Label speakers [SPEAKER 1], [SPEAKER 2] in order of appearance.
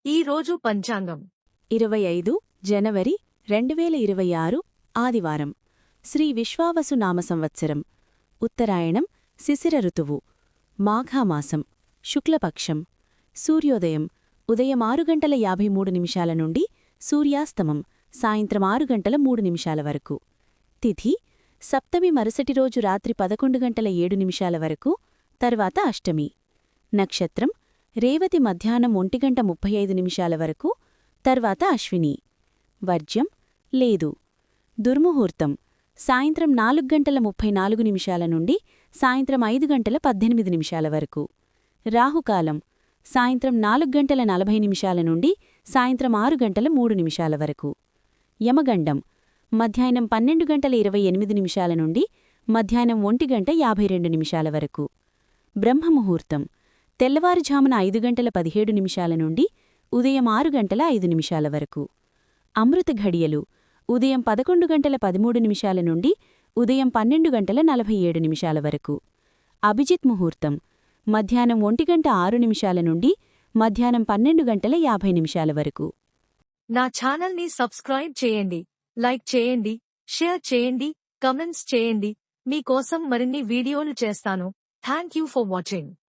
[SPEAKER 1] ఈ రోజు పంచాంగం
[SPEAKER 2] 25 జనవరి 2026 ఆదివారం శ్రీ విశ్వావసు నామ సంవత్సరం ఉత్తరాయణం శిశిర ఋతువు మాఘమాసం శుక్లపక్షం సూర్యోదయం ఉదయం 6:53 నుండి సూర్యాస్తమం సాయంత్రం 6:03 వరకు తిథి సప్తమి మరుసటి రోజు రాత్రి 11:07 వరకు తర్వాత అష్టమి నక్షత్రం రేవతి మధ్యాహ్నం 1:35 వరకు తర్వాత అశ్విని వర్జ్యం లేదు దుర్ముహూర్తం సాయంత్రం 4:34 నుండి సాయంత్రం 5:18 వరకు రాహుకాలం సాయంత్రం 4:40 నుండి సాయంత్రం 6:03 వరకు యమగండం మధ్యాహ్నం 12:28 నుండి మధ్యాహ్నం 1:52 వరకు బ్రహ్మముహూర్తం తెల్లవారుఝామున 5:17 నుండి ఉదయం 6:05 వరకు అమృత ఘడియలు ఉదయం 11:13 నుండి ఉదయం 12:47 వరకు అభిజిత్ ముహూర్తం మధ్యాహ్నం 1:06 నుండి మధ్యాహ్నం 12:50 వరకు.
[SPEAKER 1] నా ఛానల్ని సబ్స్క్రైబ్ చేయండి, లైక్ చేయండి, షేర్ చేయండి, కమెంట్స్ చేయండి. మీకోసం మరిన్ని వీడియోలు చేస్తాను. Thank you for watching.